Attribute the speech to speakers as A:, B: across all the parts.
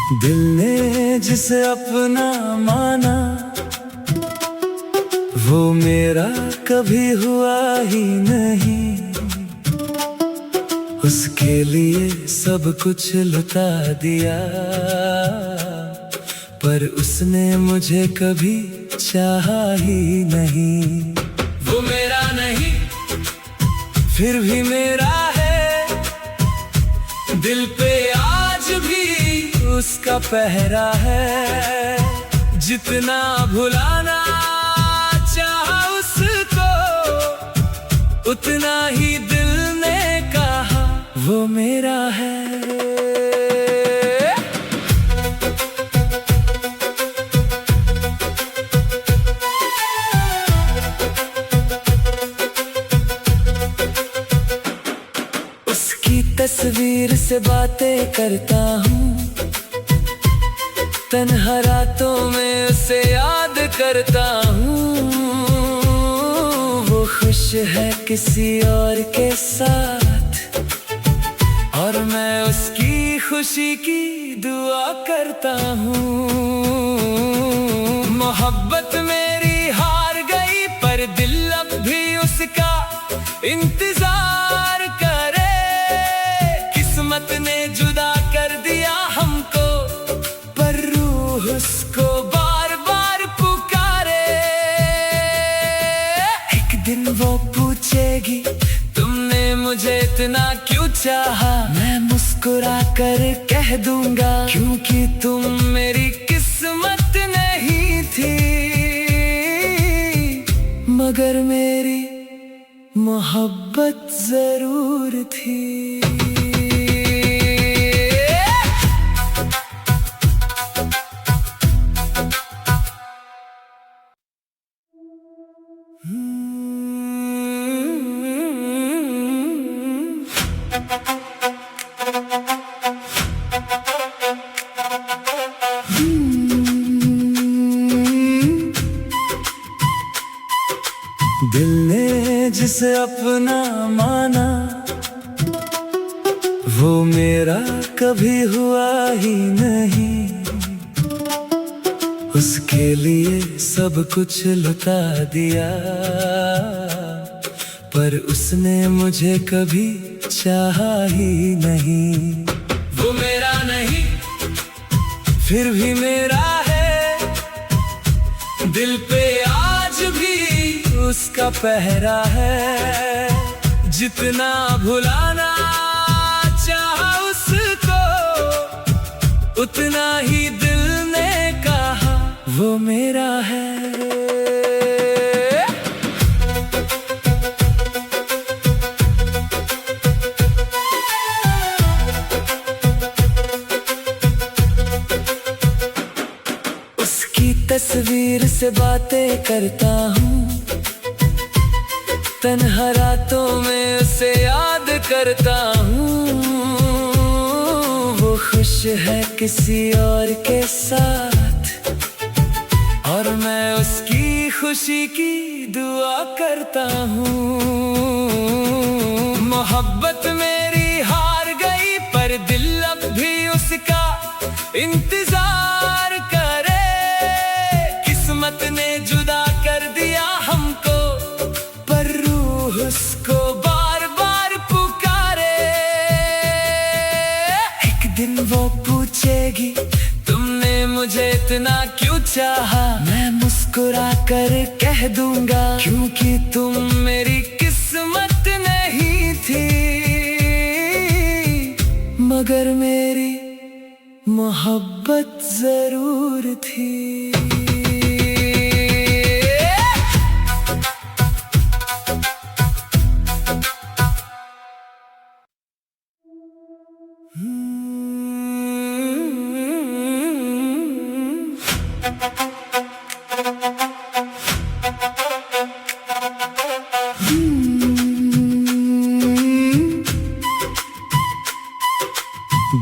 A: दिल ने जिसे अपना माना वो मेरा कभी हुआ ही नहीं। उसके लिए सब कुछ लुटा दिया, पर उसने मुझे कभी चाहा ही नहीं। वो मेरा नहीं फिर भी मेरा है, दिल पे आज भी उसका पहरा है। जितना भुलाना चाहा उसको, उतना ही दिल ने कहा वो मेरा है। उसकी तस्वीर से बातें करता हूँ, तन्हा रातों में उसे याद करता हूँ। वो खुश है किसी और के साथ, और मैं उसकी खुशी की दुआ करता हूँ। मोहब्बत मेरी हार गई, पर दिल अब भी उसका इंतजार करे। किस्मत ने जुदा कर दिया हमको, पर रूह उसको बार बार पुकारे। एक दिन वो पूछेगी तुमने मुझे इतना क्यों चाहा, मैं मुस्कुरा कर कह दूंगा क्योंकि तुम मेरी किस्मत नहीं थी, मगर मेरी मोहब्बत जरूर थी। दिल ने जिसे अपना माना वो मेरा कभी हुआ ही नहीं। उसके लिए सब कुछ लुटा दिया, पर उसने मुझे कभी चाहा ही नहीं। वो मेरा नहीं फिर भी मेरा है, दिल पे आज भी उसका पहरा है। जितना भुलाना चाहा उसको, उतना ही दिल ने कहा वो मेरा है। उसकी तस्वीर से बातें करता हूँ, तन्हा रातों में उसे याद करता हूँ। वो खुश है किसी और के साथ, और मैं उसकी खुशी की दुआ करता हूँ। मोहब्बत मेरी हार गई, पर दिल अब भी उसका इंतजार करे। किस्मत ने जुदा कर दिया हमको, पर रूह उसको बार बार पुकारे। एक दिन वो पूछेगी तुमने मुझे इतना क्यों चाहा, मैं मुस्कुरा कर कह दूंगा क्योंकि तुम मेरी किस्मत नहीं थी, मगर मेरी मोहब्बत जरूर थी।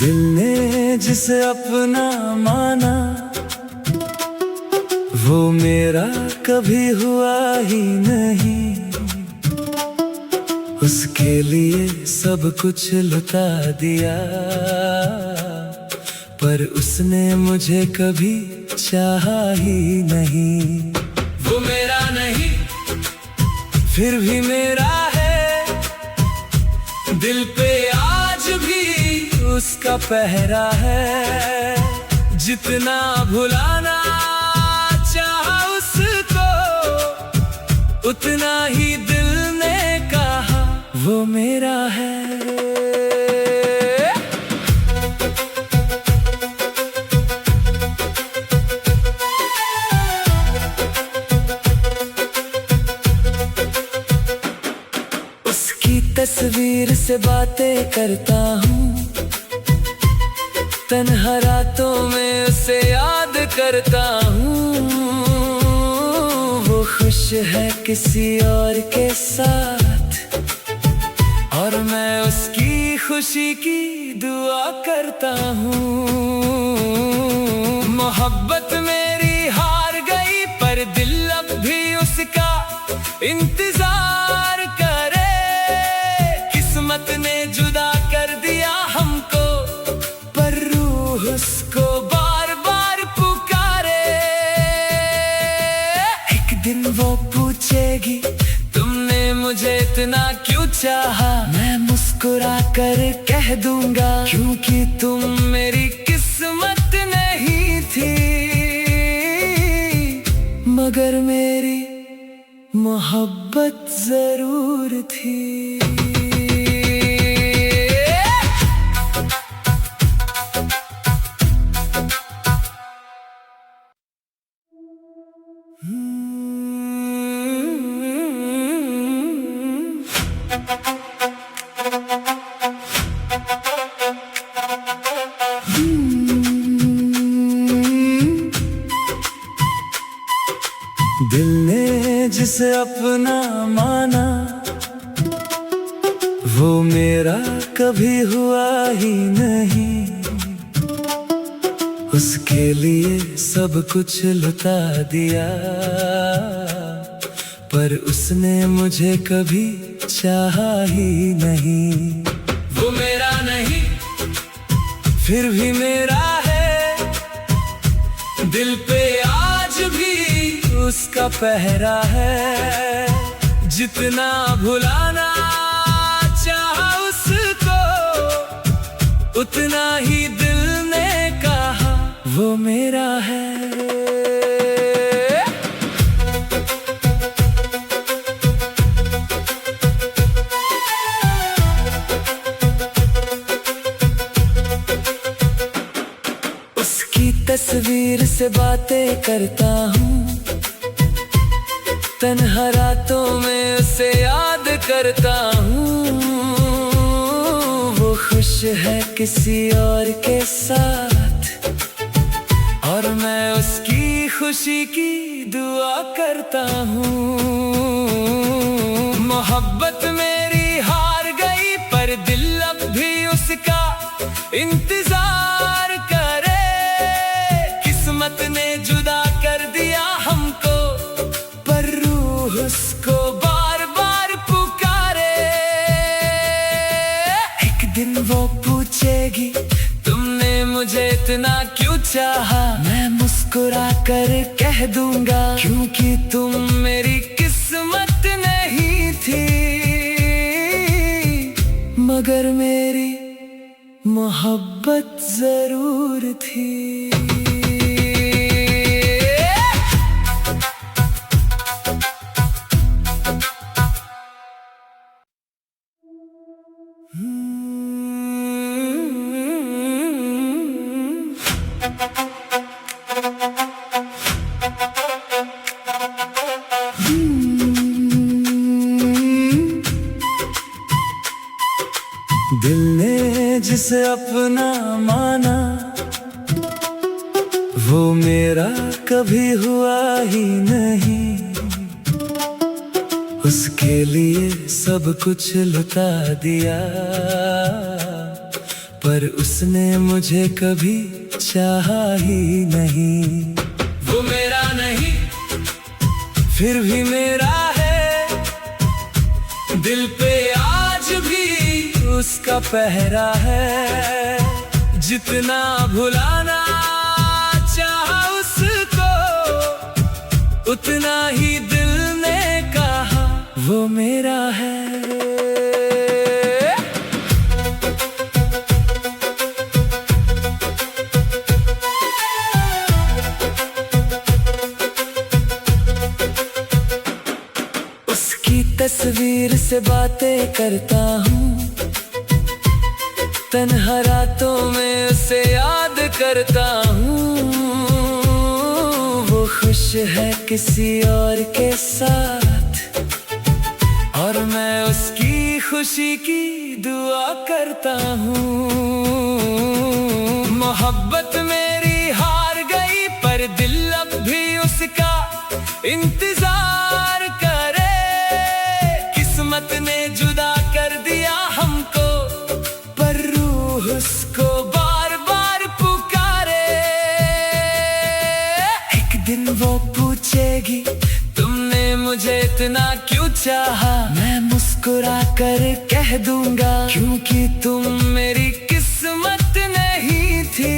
A: दिल ने जिसे अपना माना वो मेरा कभी हुआ ही नहीं। उसके लिए सब कुछ लुटा दिया, पर उसने मुझे कभी चाहा ही नहीं। वो मेरा नहीं फिर भी मेरा है, दिल पे आज भी उसका पहरा है। जितना भुलाना चाहा उसको, उतना ही दिल ने कहा वो मेरा है। तस्वीर से बातें करता हूँ, तन्हा रातों में उसे याद करता हूँ। वो खुश है किसी और के साथ, और मैं उसकी खुशी की दुआ करता हूँ। मोहब्बत मेरी हार गई, पर दिल अब भी उसका इंतजार करे। किस्मत ने जुदा कर दिया हमको, पर रूह उसको बार बार पुकारे। एक दिन वो पूछेगी तुमने मुझे इतना क्यों चाहा, मैं मुस्कुरा कर कह दूंगा क्योंकि तुम मेरी किस्मत नहीं थी, मगर मेरी मोहब्बत जरूर थी। दिल ने जिसे अपना माना, वो मेरा कभी हुआ ही नहीं। उसके लिए सब कुछ लुटा दिया, पर उसने मुझे कभी चाहा ही नहीं। वो मेरा नहीं फिर भी मेरा है, दिल पे आज भी उसका पहरा है। जितना भुलाना चाहा उसको, उतना ही दिल ने कहा वो मेरा है। उसकी तस्वीर से बातें करता हूँ, तन्हा रातों में उसे याद करता हूँ। वो खुश है किसी और के साथ, और मैं उसकी खुशी की दुआ करता हूँ। मोहब्बत मेरी हार गई, पर दिल अब भी उसका इंतजार करे। किस्मत ने जुदा कर दिया हमको, पर रूह उसको बार बार पुकारे। एक दिन वो पूछेगी तुमने मुझे इतना क्यों चाहा, मैं मुस्कुरा कर कह दूंगा क्योंकि तुम मेरी किस्मत नहीं थी, मगर मेरी मोहब्बत जरूर थी। दिल ने जिसे अपना माना, वो मेरा कभी हुआ ही नहीं। उसके लिए सब कुछ लुटा दिया, पर उसने मुझे कभी चाहा ही नहीं। वो मेरा नहीं फिर भी मेरा है, दिल पे आज भी उसका पहरा है। जितना भुलाना चाहा उसको, उतना ही दिल ने कहा वो मेरा है। उसकी तस्वीर से बातें करता हूँ, तन्हा रातों में उसे याद करता हूँ। वो खुश है किसी और के साथ, और मैं उसकी खुशी की दुआ करता हूँ। मोहब्बत मेरी हार गई, पर दिल अब भी उसका इंतजार करे। किस्मत ने जुदा कर दिया हमको, पर रूह उसको बार बार पुकारे। एक दिन वो पूछेगी तुमने मुझे इतना क्यों चाहा, मैं मुस्कुरा कर कह दूंगा क्योंकि तुम मेरी किस्मत नहीं थी,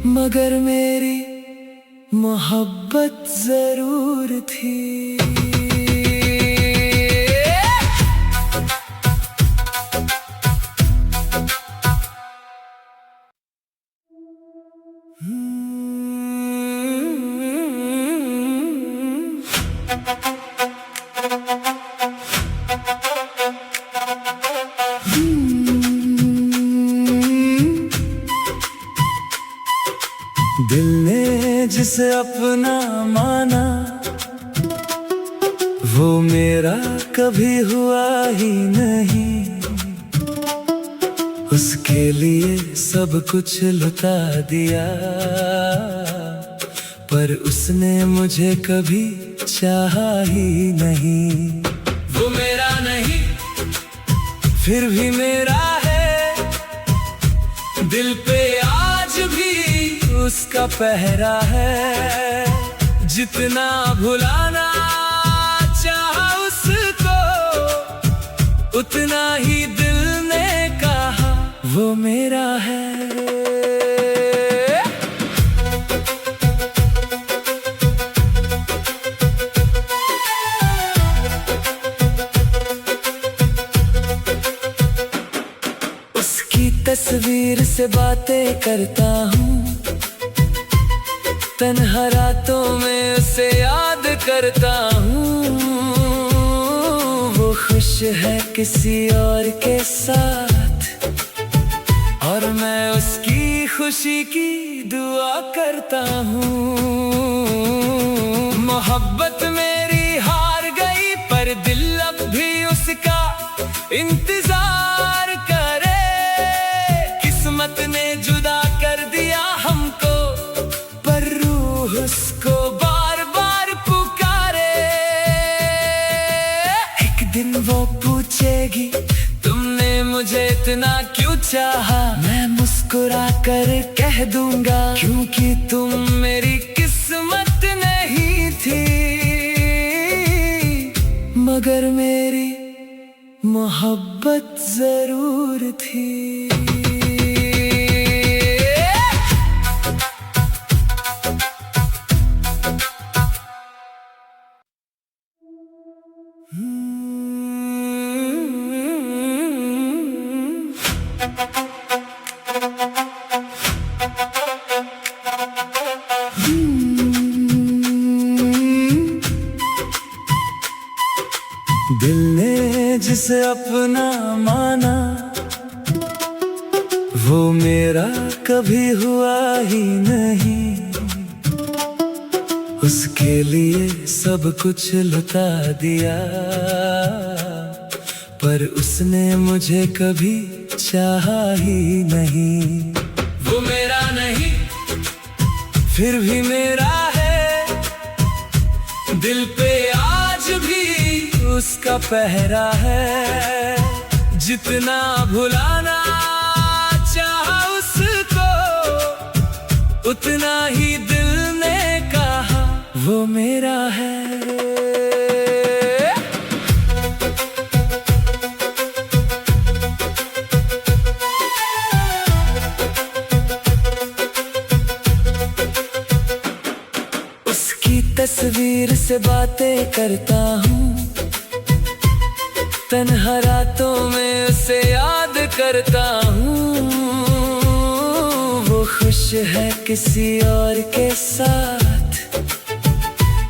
A: मगर मेरी मोहब्बत जरूर थी। दिल ने जिसे अपना माना, वो मेरा कभी हुआ ही नहीं। उसके लिए सब कुछ लुटा दिया, पर उसने मुझे कभी चाहा ही नहीं। वो मेरा नहीं फिर भी मेरा है, दिल पे आज भी उसका पहरा है। जितना भुलाना चाहा उसको, उतना ही दिल ने कहा वो मेरा है। उसकी तस्वीर से बातें करता हूँ, तन्हा रातों में उसे याद करता हूँ। वो खुश है किसी और के साथ, और मैं उसकी खुशी की दुआ करता हूँ। मोहब्बत मेरी हार गई, पर दिल अब भी उसका इंतजार करे। किस्मत ने जुदा कर दिया हमको, पर रूह उसको बार बार पुकारे। एक दिन वो पूछेगी तुमने मुझे इतना क्यों चाहा, मैं मुस्कुरा कर कह दूंगा क्योंकि तुम मेरी किस्मत नहीं थी, मगर मेरी मोहब्बत जरूर थी। दिल ने जिसे अपना माना, वो मेरा कभी हुआ ही नहीं। उसके लिए सब कुछ लुटा दिया, पर उसने मुझे कभी चाहा ही नहीं। वो मेरा नहीं फिर भी मेरा है, दिल पे आज भी उसका पहरा है। जितना भुलाना चाहा उसको, उतना ही दिल ने कहा वो मेरा है। तस्वीर से बातें करता हूँ, तन्हा रातों में उसे याद करता हूँ। वो खुश है किसी और के साथ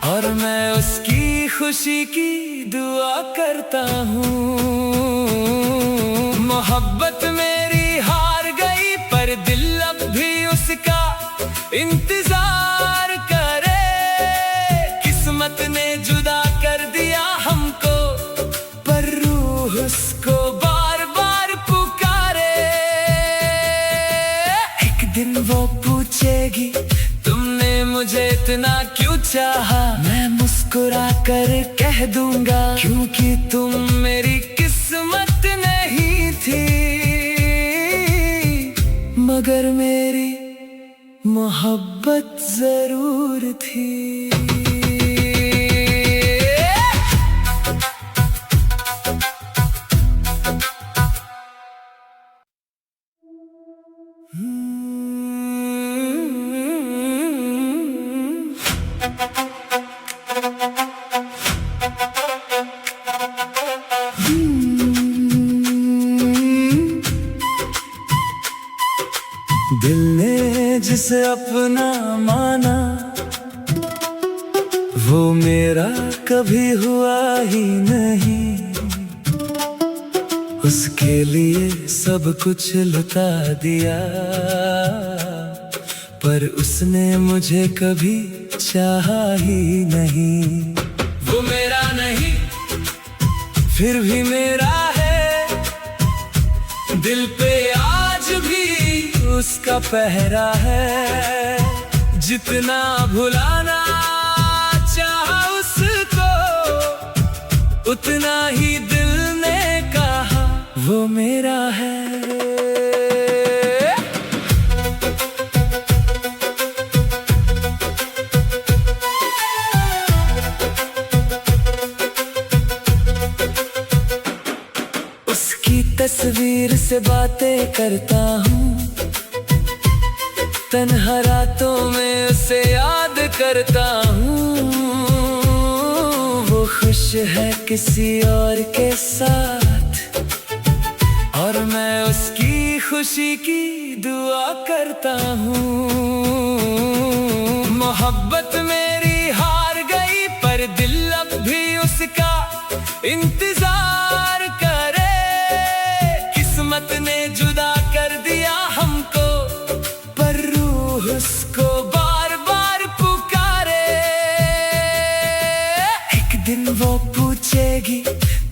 A: और मैं उसकी खुशी की दुआ करता हूँ। मोहब्बत मेरी हार गई पर दिल अब भी उसका इंतजार करे। किस्मत ने जुदा कर दिया हमको पर रूह उसको बार बार पुकारे। एक दिन वो पूछेगी तुमने मुझे इतना क्यों चाहा, मैं मुस्कुरा कर कह दूंगा क्योंकि तुम मेरी किस्मत नहीं थी, मगर मेरी मोहब्बत जरूर थी। दिल ने जिसे अपना माना वो मेरा कभी हुआ ही नहीं। उसके लिए सब कुछ लुटा दिया पर उसने मुझे कभी चाहा ही नहीं। वो मेरा नहीं फिर भी मेरा है, दिल पे आज भी उसका पहरा है। जितना भुलाना चाहा उसको उतना ही दिल ने कहा वो मेरा है। उसकी तस्वीर से बातें करता हूँ, तन्हा रातों में उसे याद करता हूँ। वो खुश है किसी और के साथ और मैं उसकी खुशी की दुआ करता हूँ। मोहब्बत मेरी हार गई पर दिल अब भी उसका इंतजार करे। किस्मत ने जुदा कर दिया हमको पर रूह उसको बार बार पुकारे। एक दिन वो पूछेगी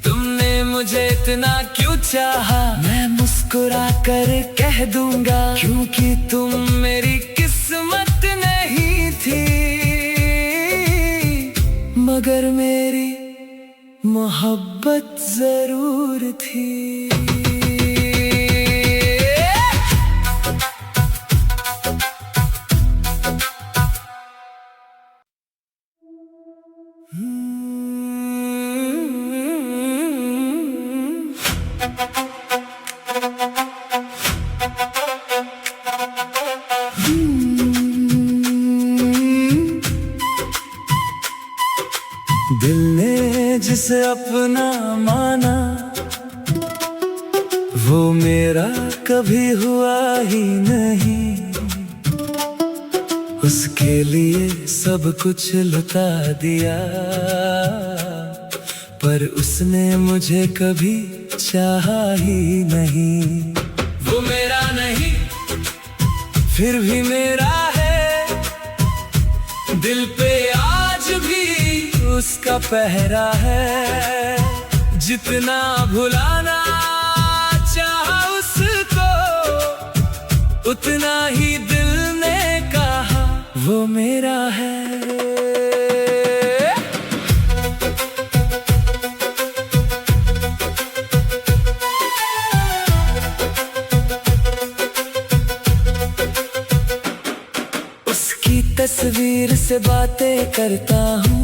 A: तुमने मुझे इतना क्यों चाहा, मैं मुस्कुरा कर कह दूंगा क्योंकि तुम मेरी किस्मत नहीं थी, मगर मेरी मोहब्बत जरूर थी। दिल ने जिसे अपना माना वो मेरा कभी हुआ ही नहीं। उसके लिए सब कुछ लुटा दिया पर उसने मुझे कभी चाहा ही नहीं। वो मेरा नहीं फिर भी मेरा है, दिल पे आज भी उसका पहरा है। जितना भुलाना चाहा उसको उतना ही दिल ने कहा वो मेरा है। उसकी तस्वीर से बातें करता हूँ,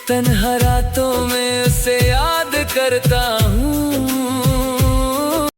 A: तन्हा रातों में उसे याद करता